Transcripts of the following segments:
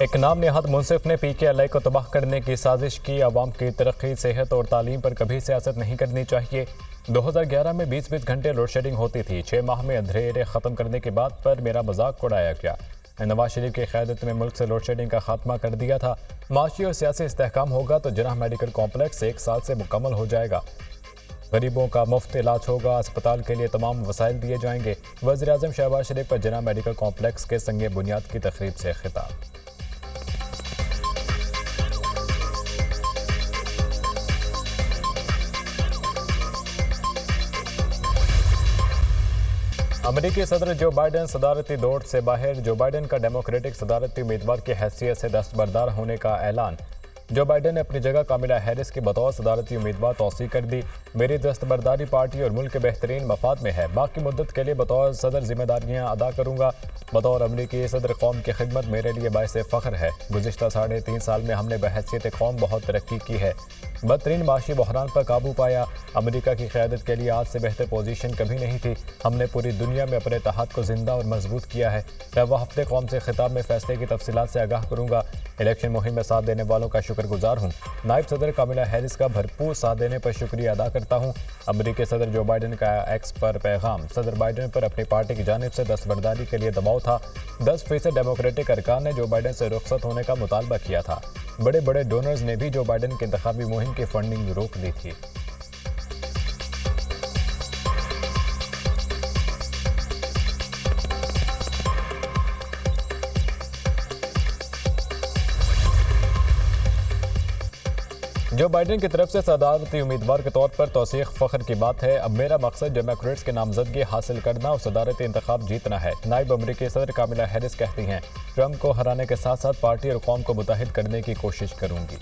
एक नाम नेहाद मुंसिफ ने PKLI को तबाह करने की साजिश की। आवाम की तरक्की, सेहत और तालीम पर कभी सियासत नहीं करनी चाहिए। 2011 में 20-20 घंटे लोड शेडिंग होती थी। 6 माह में अंधेरे ख़त्म करने की बात पर मेरा मजाक उड़ाया गया। नवाज शरीफ की क़यादत में मुल्क से लोड शेडिंग का खात्मा कर दिया था। माशी और सियासी इस्तेहकाम होगा तो जिन्ना मेडिकल कॉम्प्लेक्स 1 साल से मुकम्मल हो जाएगा। गरीबों का मुफ्त इलाज होगा। अस्पताल के लिए तमाम वसाइल दिए जाएंगे। वज़ीर-ए-आज़म शहबाज शरीफ पर जिन्ना मेडिकल कॉम्प्लेक्स के संगे बुनियाद की तकरीब से खिताब। अमेरिकी सदर जो बाइडन सदारती दौड़ से बाहर। जो बाइडन का डेमोक्रेटिक सदारती उम्मीदवार की हैसियत से दस्तबरदार होने का ऐलान। जो बाइडन ने अपनी जगह कामिला हैरिस की बतौर सदारती उम्मीदवार तौसीक कर दी। मेरी दस्तबरदारी पार्टी और मुल्क के बेहतरीन मफाद में है। बाकी मुद्दत के लिए बतौर सदर जिम्मेदारियां अदा करूंगा। बतौर अमरीकी सदर कौम की खिदमत मेरे लिए बायस फ़ख्र है। गुज़िश्ता 3.5 साल में हमने बहैसियत कौम बहुत तरक्की की है। बदतरीन माशी बहरान पर काबू पाया। अमेरिका की क़यादत के लिए आज से बेहतर पोजीशन कभी नहीं थी। हमने पूरी दुनिया में अपने इत्तेहाद को जिंदा और मजबूत किया है। रवा हफ्ते कौम से खिताब में फैसले की तफसीलात से आगाह करूंगा। इलेक्शन मुहिम में साथ देने वालों का शुक्रगुजार हूँ। नायब सदर कामिला हैरिस का भरपूर साथ देने पर शुक्रिया अदा करता हूँ। अमेरिकी सदर जो बाइडन का एक्स पर पैगाम। सदर बाइडन पर अपनी पार्टी की जानिब से दस्तबरदारी के लिए दबाव था। 10% डेमोक्रेटिक अरकान ने जो बाइडन से रुखसत होने का मुतालबा किया था। बड़े बड़े डोनर्स ने भी जो बाइडन की इंतखाबी मुहिम की फंडिंग रोक दी थी। जो बाइडन की तरफ से सदारती उम्मीदवार के तौर पर तौसीक फ़ख्र की बात है। अब मेरा मकसद डेमोक्रेट्स की नामजदगी हासिल करना और सदारती इंतखाब जीतना है। नायब अमरीकी सदर कामिला हैरिस कहती हैं, ट्रंप को हराने के साथ साथ पार्टी और कौम को मुत्तहिद करने की कोशिश करूंगी।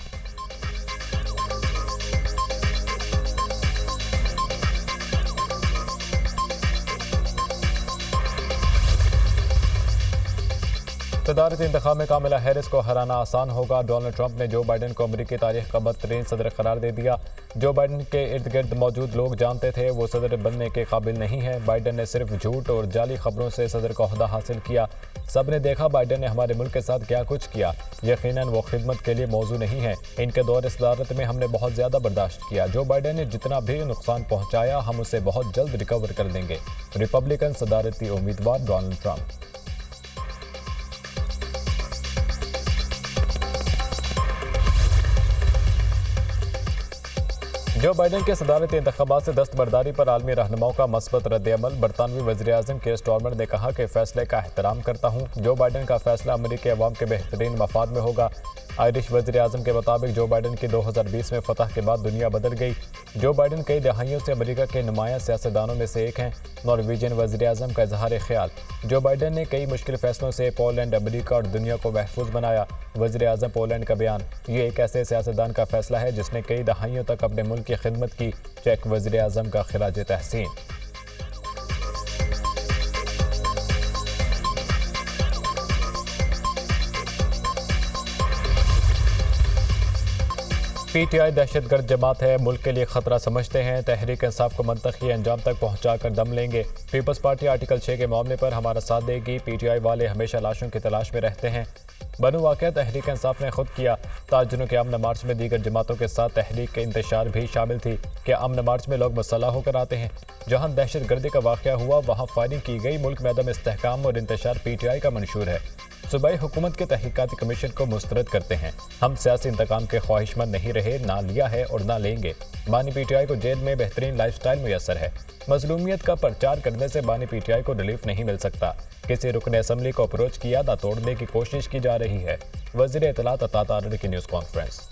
सदारती इंतखाब में कामिला हैरिस को हराना आसान होगा। डोनाल्ड ट्रंप ने जो बाइडन को अमरीकी तारीख का बदतरीन सदर करार दे दिया। जो बाइडन के इर्द गिर्द मौजूद लोग जानते थे वो सदर बनने के काबिल नहीं है। बाइडन ने सिर्फ झूठ और जाली खबरों से सदर का ओहदा हासिल किया। सब ने देखा बाइडन ने हमारे मुल्क के साथ क्या कुछ किया। यकीनन वो खिदमत के लिए मौजू नहीं है। इनके दौर सदारत में हमने बहुत ज़्यादा बर्दाश्त किया। जो बाइडन ने जितना भी नुकसान पहुँचाया हम उसे बहुत जल्द रिकवर कर देंगे। रिपब्लिकन सदारती उम्मीदवार डोनाल्ड ट्रंप। जो बाइडन के सदारती इंतखाबात से दस्तबरदारी पर आलमी रहनुमाओं का मस्बत रद्द-ए-अमल। बरतानवी वज़ीर-ए-आज़म केयर स्टारमर ने कहा कि फैसले का एहतराम करता हूँ। जो बाइडन का फैसला अमरीकी अवाम के बेहतरीन मफाद में होगा। आयरिश वज़ीर-ए-आज़म के मुताबिक जो बाइडन की 2020 में फतह के बाद दुनिया बदल गई। जो बाइडन कई दहाइयों से अमेरिका के नुमाया सियासतदानों में से एक हैं। नॉर्वेजियन वज़ीर-ए-आज़म का इजहार ख्याल। जो बाइडन ने कई मुश्किल फैसलों से पोलैंड, अमेरिका और दुनिया को महफूज बनाया। वज़ीर-ए-आज़म पोलैंड का बयान। ये एक ऐसे सियासतदान का फैसला है जिसने कई दहाइयों तक अपने मुल्क की खिदमत की। चेक वज़ीर-ए-आज़म का खिराज तहसीन। PTI दहशतगर्द जमात है, मुल्क के लिए खतरा समझते हैं। तहरीक इंसाफ को मंतकी अंजाम तक पहुंचाकर दम लेंगे। पीपल्स पार्टी आर्टिकल 6 के मामले पर हमारा साथ देगी। PTI वाले हमेशा लाशों की तलाश में रहते हैं। बनु वाक़या तहरीक इंसाफ ने खुद किया। ताजरों के अमन मार्च में दीगर जमातों के साथ तहरीक के इंतशार भी शामिल थी। क्या अमन मार्च में लोग मुसल्लह होकर आते हैं? जहां दहशत गर्दी का वाक़या हुआ वहां फायरिंग की गई। मुल्क में अदम इस्तेहकाम और इंतशार PTI का मंशूर है। सूबाई हुकूमत के तहकीकाती कमीशन को मुस्तरद करते हैं। हम सियासी इंतकाम के ख्वाहिशमंद नहीं रहे, ना लिया है और ना लेंगे। बानी PTI को जेल में बेहतरीन लाइफ स्टाइल मुयसर है। मजलूमियत का प्रचार करने से बानी PTI को रिलीफ नहीं मिल सकता। किसी रुकन असम्बली को अप्रोच किया था, तोड़ने की कोशिश की जा रही है। वज़ीर इत्तलात अता तारड़ की न्यूज़ कॉन्फ्रेंस।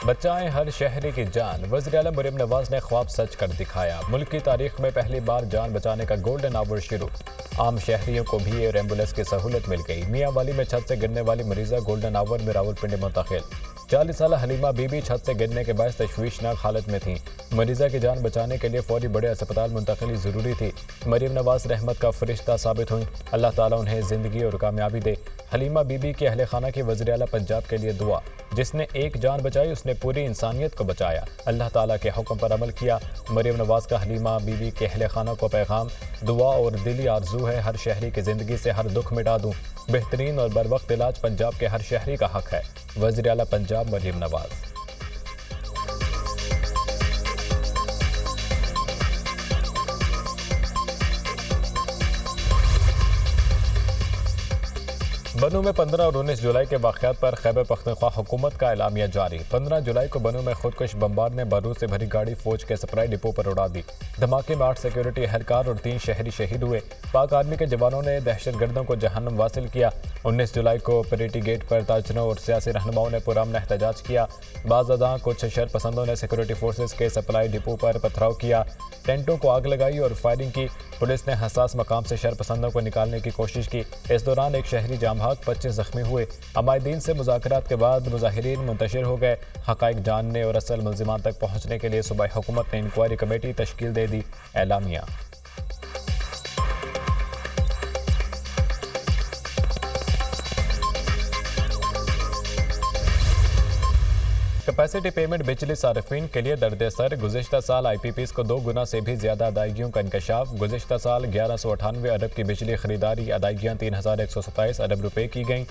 बचाएं हर शहरी की जान। वज़ीर-ए-आज़म मरियम नवाज ने ख्वाब सच कर दिखाया। मुल्क की तारीख में पहली बार जान बचाने का गोल्डन आवर शुरू। आम शहरियों को भी एयर एम्बुलेंस की सहूलत मिल गई। मियाँ वाली में छत से गिरने वाली मरीजा गोल्डन आवर में रावलपिंडी मुंतकिल। 40 साल हलीमा बीबी छत से गिरने के बाद तशवीशनाक हालत में थी। मरीजा की जान बचाने के लिए फौरी बड़े अस्पताल मुंतकिली ज़रूरी थी। मरीम नवाज रहमत का फरिश्ता साबित हुई। अल्लाह ताला उन्हें ज़िंदगी और कामयाबी दे। हलीमा बीबी के अहले खाना की वज़ीर आला पंजाब के लिए दुआ। जिसने एक जान बचाई उसने पूरी इंसानियत को बचाया। अल्लाह ताला के हुक्म पर अमल किया। मरीम नवाज का हलीमा बीबी के अहले खाना को पैगाम, दुआ और दिली आरजू है हर शहरी की ज़िंदगी से हर दुख मिटा दूँ। बेहतरीन और बर वक्त इलाज पंजाब के हर शहरी का हक है। वज़ीर आला पंजाब मरीम नवाज। बनू में 15 और 19 जुलाई के वाक़यात पर खैबर पख्तूनख्वा हुकूमत का एलामिया जारी। 15 जुलाई को बनू में खुदकुश बमबार ने बारूद से भरी गाड़ी फौज के सप्लाई डिपो पर उड़ा दी। धमाके में 8 सिक्योरिटी एहलकार और 3 शहरी शहीद हुए। पाक आर्मी के जवानों ने दहशतगर्दों को जहन्नम वासिल किया। 19 जुलाई को परेटी गेट पर ताजरों और सियासी रहनुमाओं ने पुरअमन एहतजाज किया। बाज़अदा कुछ शरपसंदों ने सिक्योरिटी फोर्सेज के सप्लाई डिपो पर पथराव किया, टेंटों को आग लगाई और फायरिंग की। पुलिस ने हसास मकाम से शरपसंदों को निकालने की कोशिश की। इस दौरान एक शहरी जाम भाग, 25 जख्मी हुए। अमायदीन से मुज़ाकरात के बाद मुजाहिरीन मुंतशिर हो गए। हक़ाइक़ जानने और असल मुल्ज़िमान तक पहुँचने के लिए सूबाई हुकूमत ने इंक्वायरी कमेटी तश्कील दे दी। एलामिया। कैपेसिटी पेमेंट बिजली सार्फिन के लिए दर्द सर। गुज़िश्ता साल IPPs को 2 गुना से भी ज़्यादा अदायगियों का इंकशाफ। गुज़िश्ता साल 1198 अरब की बिजली खरीदारी, अदायगियाँ 3127 अरब रुपये की गईं।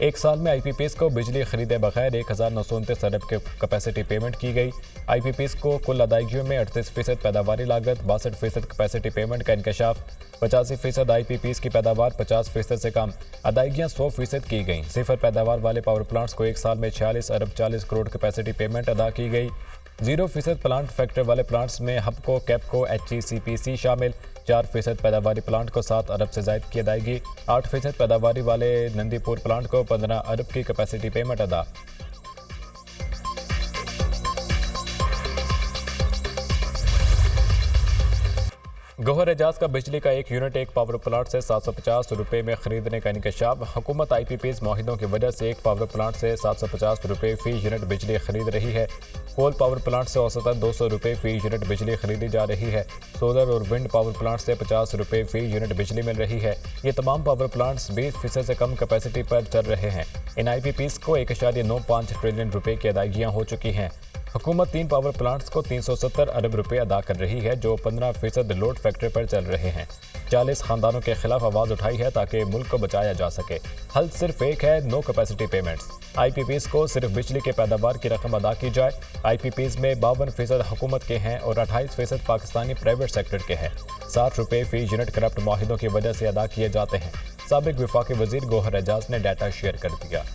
एक साल में IPPs को बिजली खरीदे बगैर 1929 अरब के कैपेसिटी पेमेंट की गई। IPPs को कुल अदायगियों में 38% पैदावारी लागत, 62% कैपेसिटी पेमेंट का इंकशाफ, 85% IPPs की पैदावार 50% से कम, अदायगियाँ 100% की गईं। सिफर पैदावार वाले पावर प्लांट्स को एक साल में 46 अरब 40 करोड़ कैपेसिटी पेमेंट अदा की गई। 0% प्लांट फैक्टर वाले प्लांट्स में हबको, कैपको, HECPC शामिल। 4% पैदावारी प्लांट को 7 अरब से ज़ायद की अदायगी। 8% पैदावारी वाले नंदीपुर प्लांट को 15 अरब की कैपेसिटी पेमेंट अदा। गौहर एजाज का बिजली का एक यूनिट एक पावर प्लांट से 750 रुपये में खरीदने का इंकशाफ। हुकूमत IPPs माहिदों की वजह से एक पावर प्लांट से 750 रुपये फी यूनिट बिजली खरीद रही है। कोल पावर प्लांट से औसतन 200 रुपये फी यूनिट बिजली खरीदी जा रही है। सोलर और विंड पावर प्लांट से 50 रुपये फी यूनिट बिजली मिल रही है। ये तमाम पावर प्लांट्स 20% से कम कैपेसिटी पर चल रहे हैं। इन IPPs को 1.95 ट्रिलियन रुपये की अदायगियाँ हो चुकी हैं। हुकूमत 3 पावर प्लांट्स को 370 अरब रुपये अदा कर रही है, जो 15% लोड फैक्टर पर चल रहे हैं। 40 खानदानों के खिलाफ आवाज़ उठाई है ताकि मुल्क को बचाया जा सके। हल सिर्फ एक है, नो कैपेसिटी पेमेंट्स। IPPs को सिर्फ बिजली के पैदावार की रकम अदा की जाए। IPPs में 52% हुकूमत के हैं और 28% पाकिस्तानी प्राइवेट सेक्टर के हैं। 60 रुपये फी यूनिट करप्ट माहिदों की वजह से अदा किए जाते हैं। साबिक वफाकी वजीर गौहर एजाज ने डाटा शेयर कर दिया।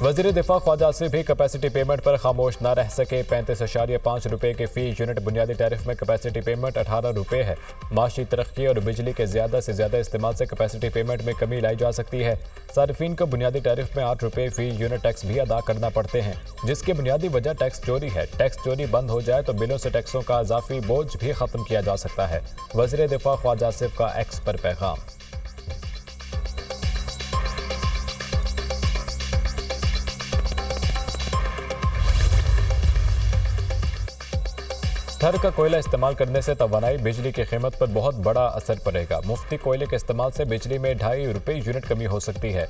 वज़ीर दिफा ख्वाजा आसिफ भी कैपेसिटी पेमेंट पर खामोश न रह सके। 35.5 रुपये के फी यूनिट बुनियादी टैरिफ में कैपेसिटी पेमेंट 18 रुपये है। माशी तरक्की और बिजली के ज़्यादा से ज़्यादा इस्तेमाल से कैपेसिटी पेमेंट में कमी लाई जा सकती है। सार्फिन को बुनियादी टैरिफ में 8 रुपये फी यूनिट टैक्स भी अदा करना पड़ते हैं, जिसकी बुनियादी वजह टैक्स चोरी है। टैक्स चोरी बंद हो जाए तो बिलों से टैक्सों का इजाफी बोझ भी ख़त्म किया जा सकता है। वज़ीर दिफा ख्वाजा आसिफ का एक्स पर पैगाम। थर का कोयला इस्तेमाल करने से तवानाई बिजली की कीमत पर बहुत बड़ा असर पड़ेगा। मुफ्ती कोयले के इस्तेमाल से बिजली में 2.5 रुपये यूनिट कमी हो सकती है।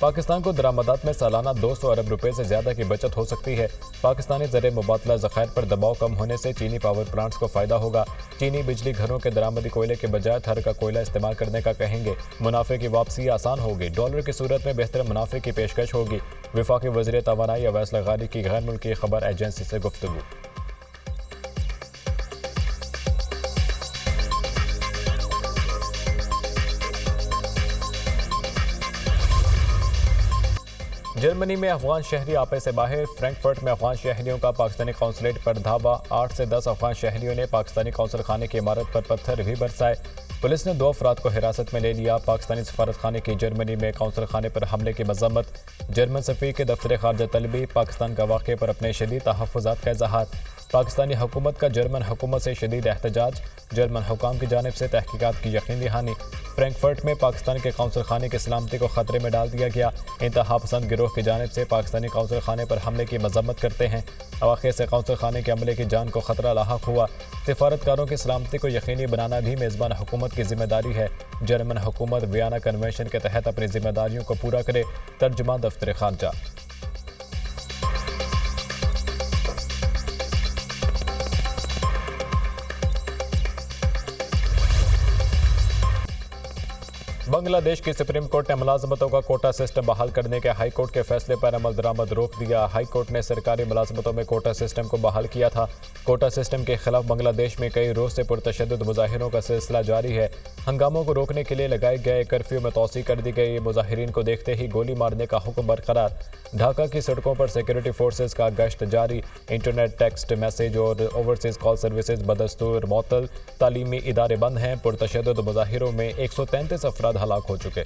पाकिस्तान को दरामदात में सालाना 200 अरब रुपए से ज़्यादा की बचत हो सकती है। पाकिस्तानी ज़र मुबादला ज़खायर पर दबाव कम होने से चीनी पावर प्लांट्स को फ़ायदा होगा। चीनी बिजली घरों के दरामदी कोयले के बजाय थर का कोयला इस्तेमाल करने का कहेंगे। मुनाफे की वापसी आसान होगी। डॉलर की सूरत में बेहतर मुनाफे की पेशकश होगी। वफाकी वज़ीर तवानाई अवैस लगारी की गैर मुल्की खबर एजेंसी से गुफ्तगू। जर्मनी में अफगान शहरी आपे से बाहर। फ्रैंकफर्ट में अफगान शहरियों का पाकिस्तानी कौंसलेट पर धावा। 8 से 10 अफगान शहरियों ने पाकिस्तानी कौंसल खाने की इमारत पर पत्थर भी बरसाए। पुलिस ने 2 अफराद को हिरासत में ले लिया। पाकिस्तानी सफारत खाने की जर्मनी में कौंसल खाने पर हमले की मजम्मत। जर्मन सफीर के दफ्तर खारजा तलबी। पाकिस्तान का वाक़े पर अपने शदीद तहफ़्फ़ुज़ात का इज़हार। पाकिस्तानी हुकूमत का जर्मन हुकूमत से शदीद एहतजाज, जर्मन हुकाम की जानिब से तहकीकात की यकीन दहानी। फ्रैंकफर्ट में पाकिस्तान के कौंसल खाने की सलामती को खतरे में डाल दिया गया। इंतहा पसंद गिरोह की जानिब से पाकिस्तानी कौंसल खाने पर हमले की मजम्मत करते हैं। अवाखिर से कौंसल खाने के अमले की जान को खतरा लाहक हुआ। सिफारतकारों की सलामती को यकीनी बनाना भी मेज़बान हुकूमत की जिम्मेदारी है। जर्मन हुकूमत वियना कन्वेंशन के तहत अपनी जिम्मेदारियों को पूरा करे। तर्जुमा दफ्तर खारजा। बांग्लादेश की सुप्रीम कोर्ट ने मुलाजमतों का कोटा सिस्टम बहाल करने के हाई कोर्ट के फैसले पर अमल दरामद रोक दिया। हाई कोर्ट ने सरकारी मुलाजमतों में कोटा सिस्टम को बहाल किया था। कोटा सिस्टम के खिलाफ बांग्लादेश में कई रोज से पुरतशद्दुद मुजाहिरों का सिलसिला जारी है। हंगामों को रोकने के लिए लगाए गए कर्फ्यू में तोसी कर दी गई। मुजाहिरीन को देखते ही गोली मारने का हुक्म बरकरार। ढाका की सड़कों पर सिक्योरिटी फोर्सेज का गश्त जारी। इंटरनेट, टेक्स्ट मैसेज और ओवरसीज कॉल सर्विसेज बदस्तूर मअतल। तालीमी इदारे बंद हैं। पुरतशद्दुद मुजाहिरों में 133 अफराद हलाक हो चुके।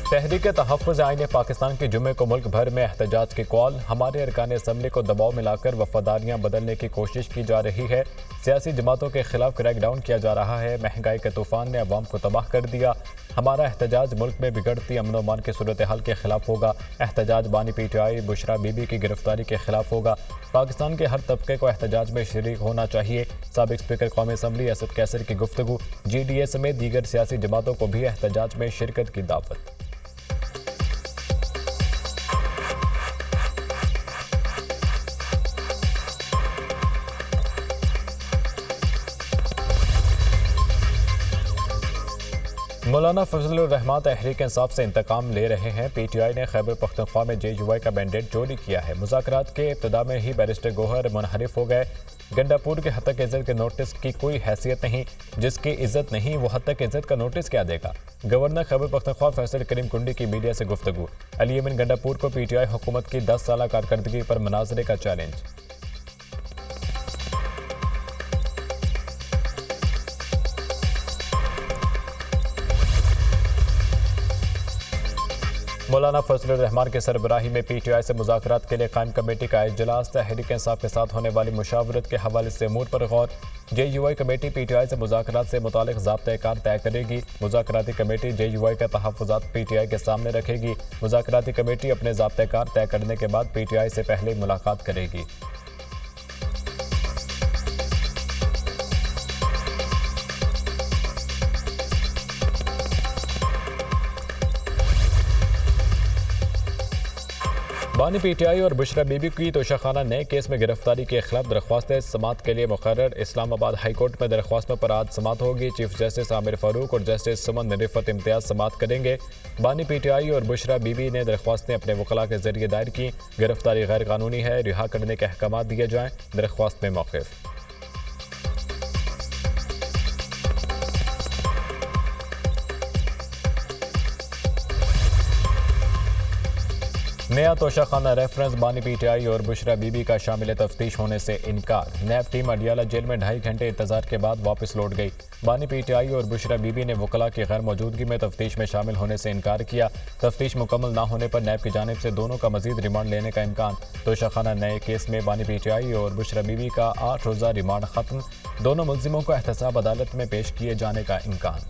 तहरीक तहफ़्फ़ुज़ आईन पाकिस्तान के जुमे को मुल्क भर में एहतजाज की कॉल। हमारे अरकान असम्बली को दबाव में लाकर वफादारियाँ बदलने की कोशिश की जा रही है। सियासी जमातों के खिलाफ क्रैकडाउन किया जा रहा है। महंगाई के तूफान ने अवाम को तबाह कर दिया। हमारा एहतजाज मुल्क में बिगड़ती अमन व अमान की सूरत हाल के खिलाफ होगा। एहतजाज बानी PTI बुशरा बीबी की गिरफ्तारी के खिलाफ होगा। पाकिस्तान के हर तबके को एहतजाज में शरीक होना चाहिए। साबिक स्पीकर कौमी असम्बली असद कैसर की गुफ्तगू। GDA समेत दीगर सियासी जमातों को भी एहतजाज में शिरकत की दावत। मौलाना फजलुर रहमान तहरीक इंसाफ से इंतकाम ले रहे हैं। PTI ने खैबर पख्तूनख्वा में JUI का मैंडेट चोरी किया है। मुज़ाकरात के इब्तिदा में ही बैरिस्टर गोहर मुनहरिफ हो गए। गंडापुर के हतक इज़्ज़त के नोटिस की कोई हैसियत नहीं। जिसकी इज्जत नहीं वो हतक इज़्ज़त का नोटिस क्या देगा। गवर्नर खैबर पख्तूनख्वा फैसल करीम कुंडी की मीडिया से गुफ्तगू। अली यमीन गंडापुर को PTI हुकूमत की 10 साला कारकर्दगी पर मुनाजरे का चैलेंज। मौलाना फजलुर रहमान के सरबराही में PTI से मुज़ाकरात के लिए कायम कमेटी का इजलास। तहरीक इंसाफ के साथ होने वाली मुशावरत के हवाले से अमूर पर गौर। JUI कमेटी PTI से मुज़ाकरात से मुतालिक ज़ाब्ता-ए-कार तय करेगी। मुज़ाकराती कमेटी JUI के तहफ़्फ़ुज़ात PTI के सामने रखेगी। मुज़ाकराती कमेटी अपने ज़ाब्ता-ए-कार तय करने के बाद PTI से पहले मुलाकात करेगी। बानी PTI और बुशरा बीबी की तोशाखाना नए केस में गिरफ्तारी के खिलाफ दरख्वास्त समात के लिए मुकर्रर। इस्लामाबाद हाई कोर्ट में दरख्वास्तों पर आज समात होगी। चीफ जस्टिस आमिर फारूक और जस्टिस सुमन रिफत इम्तियाज समात करेंगे। बानी PTI और बुशरा बीबी ने दरख्वास्तें अपने वकला के जरिए दायर की। गिरफ्तारी गैर कानूनी है, रिहा करने के अहकाम दिए जाएं। दरख्वास्त में मौक़िफ़। नया तोशाखाना रेफरेंस। बानी PTI और बुशरा बीबी का शामिल तफ्तीश होने से इनकार। नैब टीम अडियाला जेल में 2.5 घंटे इंतजार के बाद वापस लौट गई। बानी PTI और बुशरा बीबी ने वकला की गैर मौजूदगी में तफ्तीश में शामिल होने से इनकार किया। तफ्तीश मुकम्मल न होने पर नैब की जानिब से दोनों का मजीद रिमांड लेने का इम्कान। तोशाखाना नए केस में बानी PTI और बुशरा बीबी का 8 रोज़ा रिमांड खत्म। दोनों मुल्जिमों को एहतसाब अदालत में पेश किए जाने का इम्कान।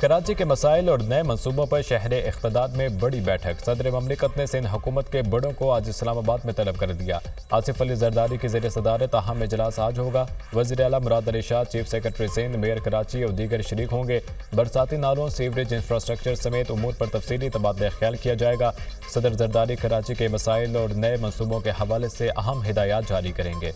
कराची के मसाइल और नए मनसूबों पर शहर इख्तिदार में बड़ी बैठक। सदर ममलिकत ने सिंध हुकूमत के बड़ों को आज इस्लामाबाद में तलब कर दिया। आसिफ अली जरदारी की ज़रिए सदारत अहम इजलास आज होगा। वज़ीर आला Murad Ali Shah, chief secretary Sindh, mayor Karachi और दीगर शरीक होंगे। बरसाती नालों, सीवरेज इंफ्रास्ट्रक्चर समेत उमूर पर तफसीली तबादला ख्याल किया जाएगा। सदर जरदारी कराची के मसाइल और नए मनसूबों के हवाले से अहम हिदायत जारी करेंगे।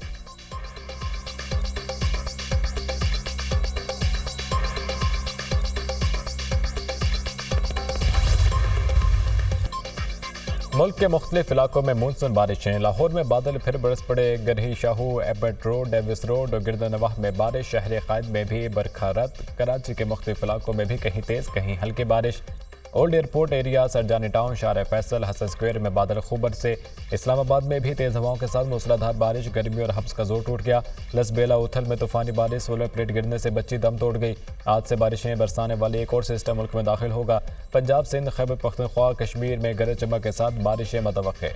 मुल्क के मुख्तलिफ इलाकों में मानसून बारिशें। लाहौर में बादल फिर बरस पड़े। Garhi Shahu, Abbott road, Davis road और गिरदनवाह में बारिश। शहर कायद में भी बरखा रत। कराची के मुख्तलिफ इलाकों में भी कहीं तेज़ कहीं हल्की बारिश। Old airport area, Sarjani town, शार फैसल, हसन स्क्वायर में बादल खूब बरसे। इस्लामाबाद में भी तेज हवाओं के साथ मूसलाधार बारिश, गर्मी और हब्स का जोर टूट गया। लसबेला उथल में तूफानी बारिश, सोलर प्लेट गिरने से बच्ची दम तोड़ गई। आज से बारिशें बरसाने वाली एक और सिस्टम मुल्क में दाखिल होगा। पंजाब, सिंध, खैबर पख्तूनख्वा, कश्मीर में गरज चमक के साथ बारिशें मुतवक्के।